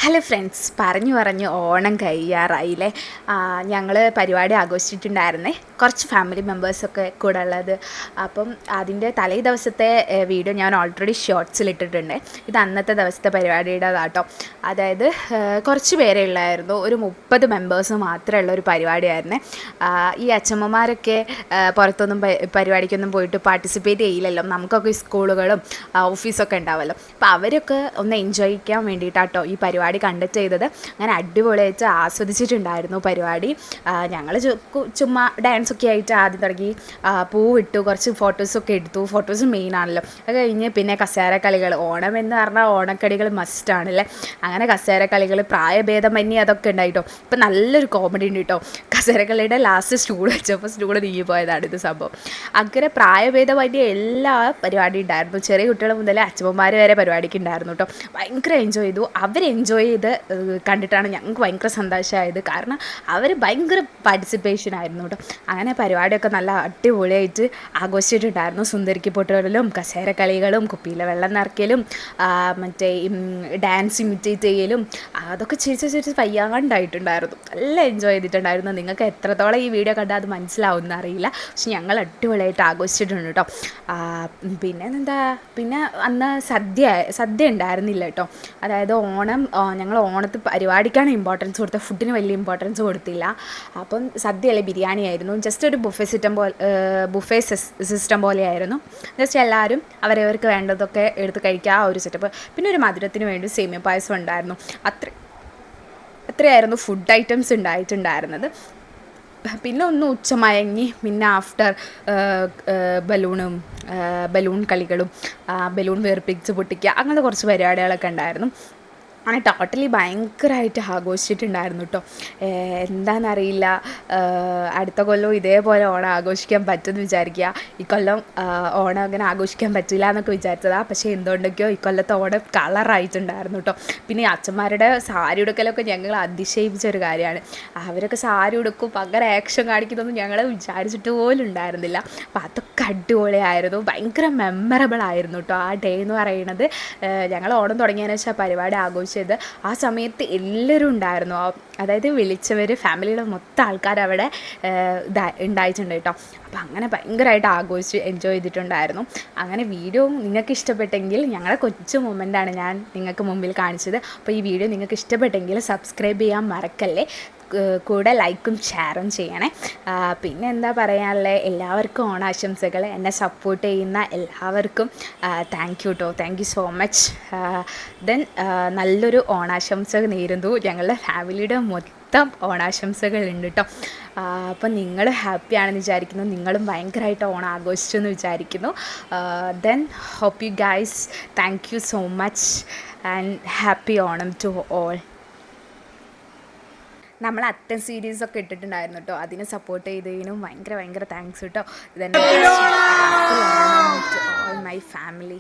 Hello friends, പറഞ്ഞു ഓണം കഴിയാറായില്ലേ. ഞങ്ങൾ പരിപാടി ആഘോഷിച്ചിട്ടുണ്ടായിരുന്നേ, കുറച്ച് ഫാമിലി മെമ്പേഴ്സൊക്കെ കൂടെ ഉള്ളത്. അപ്പം അതിൻ്റെ തലേ ദിവസത്തെ വീഡിയോ ഞാൻ ഓൾറെഡി ഷോർട്സിലിട്ടിട്ടുണ്ട്. ഇത് അന്നത്തെ ദിവസത്തെ പരിപാടിയുടേതാട്ടോ. അതായത് കുറച്ച് പേരേ ഉള്ളായിരുന്നു, ഒരു 30 മെമ്പേഴ്സ് മാത്രമേ ഉള്ള ഒരു പരിപാടിയായിരുന്നേ. ഈ അച്ഛമ്മമാരൊക്കെ പുറത്തൊന്നും പരിപാടിക്കൊന്നും പോയിട്ട് പാർട്ടിസിപ്പേറ്റ് ചെയ്യില്ലല്ലോ. നമുക്കൊക്കെ സ്കൂളുകളും ഓഫീസൊക്കെ ഉണ്ടാവുമല്ലോ. അപ്പോൾ അവരൊക്കെ ഒന്ന് എൻജോയ് ചെയ്യാൻ വേണ്ടിയിട്ടാട്ടോ ഈ പരിപാടി കണ്ടക്ട് ചെയ്തത്. അങ്ങനെ അടിപൊളിയായിട്ട് ആസ്വദിച്ചിട്ടുണ്ടായിരുന്നു പരിപാടി. ഞങ്ങൾ ചുമ്മാ ഡാൻസൊക്കെ ആയിട്ട് ആദ്യം തുടങ്ങി, പൂവിട്ടു, കുറച്ച് ഫോട്ടോസൊക്കെ എടുത്തു. ഫോട്ടോസ് മെയിൻ ആണല്ലോ. അത് കഴിഞ്ഞ് പിന്നെ കസേരക്കളികൾ, ഓണം എന്ന് പറഞ്ഞാൽ ഓണക്കളികൾ മസ്റ്റാണല്ലേ. അങ്ങനെ കസേരക്കളികൾ, പ്രായഭേദമന്യേ അതൊക്കെ ഉണ്ടായിട്ടോ. ഇപ്പം നല്ലൊരു കോമഡി ഉണ്ട് കേട്ടോ. കസേരക്കളിയുടെ ലാസ്റ്റ് സ്റ്റൂൾ വെച്ചപ്പോൾ സ്റ്റൂൾ നീങ്ങി പോയതാണ് ഇത് സംഭവം. അങ്ങനെ പ്രായഭേദമന്യേ എല്ലാ പരിപാടി ഉണ്ടായിരുന്നു. ചെറിയ കുട്ടികൾ മുതൽ അച്ഛന്മാർ വരെ പരിപാടിക്ക് ഉണ്ടായിരുന്നു കേട്ടോ. ഭയങ്കര എൻജോയ് ചെയ്തു. അവർ എൻജോയ് ചെയ്ത് കണ്ടിട്ടാണ് ഞങ്ങൾക്ക് ഭയങ്കര സന്തോഷമായത്. കാരണം അവർ ഭയങ്കര പാർട്ടിസിപ്പേഷൻ ആയിരുന്നു കേട്ടോ. അങ്ങനെ പരിപാടിയൊക്കെ നല്ല അടിപൊളിയായിട്ട് ആഘോഷിച്ചിട്ടുണ്ടായിരുന്നു. സുന്ദരിക്ക് പൊട്ടുകളിലും കസേരക്കളികളും കുപ്പിയിലെ വെള്ളം നിറയ്ക്കലും മറ്റേ ഡാൻസ് ഇമിറ്റേറ്റ് ചെയ്യലും അതൊക്കെ ചിരിച്ച് വയ്യാണ്ടായിട്ടുണ്ടായിരുന്നു. നല്ല എൻജോയ് ചെയ്തിട്ടുണ്ടായിരുന്നു. നിങ്ങൾക്ക് എത്രത്തോളം ഈ വീഡിയോ കണ്ടാൽ അത് മനസ്സിലാവുമെന്ന് അറിയില്ല, പക്ഷെ ഞങ്ങൾ അടിപൊളിയായിട്ട് ആഘോഷിച്ചിട്ടുണ്ട് കേട്ടോ. പിന്നെ അന്ന് സദ്യ ഉണ്ടായിരുന്നില്ല കേട്ടോ. അതായത് ഞങ്ങൾ ഓണത്ത് പരിപാടിക്കാണ് ഇമ്പോർട്ടൻസ് കൊടുത്തത്, ഫുഡിന് വലിയ ഇമ്പോർട്ടൻസ് കൊടുത്തില്ല. അപ്പം സദ്യയല്ലേ, ബിരിയാണി ആയിരുന്നു. ജസ്റ്റ് ഒരു ബുഫേ സിസ്റ്റം പോലെയായിരുന്നു. ജസ്റ്റ് എല്ലാവരും അവരവർക്ക് വേണ്ടതൊക്കെ എടുത്ത് കഴിക്കുക, ആ ഒരു സെറ്റപ്പ്. പിന്നെ ഒരു മധുരത്തിന് വേണ്ടി സേമിയ പായസം ഉണ്ടായിരുന്നു. അത്രയായിരുന്നു ഫുഡ് ഐറ്റംസ് ഉണ്ടായിട്ടുണ്ടായിരുന്നത്. പിന്നെ ഒന്ന് ഉച്ചമയങ്ങി, പിന്നെ ആഫ്റ്റർ ബലൂൺ കളികളും ബലൂൺ വീർപ്പിച്ച് പൊട്ടിക്കുക, അങ്ങനത്തെ കുറച്ച് പരിപാടികളൊക്കെ ഉണ്ടായിരുന്നു. അങ്ങനെ ടോട്ടലി ഭയങ്കരമായിട്ട് ആഘോഷിച്ചിട്ടുണ്ടായിരുന്നു കേട്ടോ. എന്താണെന്നറിയില്ല, അടുത്ത കൊല്ലം ഇതേപോലെ ഓണം ആഘോഷിക്കാൻ പറ്റുമെന്ന് വിചാരിക്കുക. ഈ കൊല്ലം ഓണം അങ്ങനെ ആഘോഷിക്കാൻ പറ്റില്ല എന്നൊക്കെ വിചാരിച്ചതാണ്. പക്ഷേ എന്തുകൊണ്ടൊക്കെയോ ഈ കൊല്ലത്തെ ഓണം കളറായിട്ടുണ്ടായിരുന്നു കേട്ടോ. പിന്നെ അച്ഛന്മാരുടെ സാരി ഉടുക്കലൊക്കെ ഞങ്ങൾ അതിശയിപ്പിച്ചൊരു കാര്യമാണ്. അവരൊക്കെ സാരി ഉടുക്കും, പകരം ആക്ഷൻ കാണിക്കുന്നതൊന്നും ഞങ്ങൾ വിചാരിച്ചിട്ട് പോലും ഉണ്ടായിരുന്നില്ല. അപ്പം അതൊക്കെ അടിപൊളിയായിരുന്നു. ഭയങ്കര മെമ്മറബിൾ ആയിരുന്നു കേട്ടോ ആ ഡേ എന്ന് പറയുന്നത്. ഞങ്ങൾ ഓണം തുടങ്ങിയതിന് ശേഷം പരിപാടി ആഘോഷിച്ചത്. ആ സമയത്ത് എല്ലാവരും ഉണ്ടായിരുന്നു. അതായത് വിളിച്ചവർ, ഫാമിലിയുടെ മൊത്തം ആൾക്കാർ അവിടെ ഉണ്ടായിട്ടുണ്ട് കേട്ടോ. അപ്പം അങ്ങനെ ഭയങ്കരമായിട്ട് ആഘോഷിച്ച് എൻജോയ് ചെയ്തിട്ടുണ്ടായിരുന്നു. അങ്ങനെ വീഡിയോ നിങ്ങൾക്ക് ഇഷ്ടപ്പെട്ടെങ്കിൽ, ഞങ്ങളുടെ കൊച്ചു മൊമെൻ്റാണ് ഞാൻ നിങ്ങൾക്ക് മുമ്പിൽ കാണിച്ചത്. അപ്പോൾ ഈ വീഡിയോ നിങ്ങൾക്ക് ഇഷ്ടപ്പെട്ടെങ്കിൽ സബ്സ്ക്രൈബ് ചെയ്യാൻ മറക്കല്ലേ. കൂടെ ലൈക്കും ഷെയറും ചെയ്യണേ. പിന്നെ എന്താ പറയാനുള്ളത്, എല്ലാവർക്കും ഓണാശംസകൾ. എന്നെ സപ്പോർട്ട് ചെയ്യുന്ന എല്ലാവർക്കും താങ്ക് യു കേട്ടോ. Thank you so much. നല്ലൊരു ഓണാശംസകൾ നേരുന്നു. ഞങ്ങളുടെ ഫാമിലിയുടെ മൊത്തം ഓണാശംസകളുണ്ട് കേട്ടോ. അപ്പം നിങ്ങൾ ഹാപ്പിയാണെന്ന് വിചാരിക്കുന്നു. നിങ്ങളും ഭയങ്കരമായിട്ട് ഓണം ആഘോഷിച്ചു എന്ന് വിചാരിക്കുന്നു. Hope you guys. Thank you so much and happy Onam to all. നമ്മൾ അത്തം സീരീസൊക്കെ ഇട്ടിട്ടുണ്ടായിരുന്നു കേട്ടോ. അതിനെ സപ്പോർട്ട് ചെയ്തതിനും ഭയങ്കര താങ്ക്സ് കേട്ടോ. ഇതെന്നെ ഓൾ മൈ ഫാമിലി.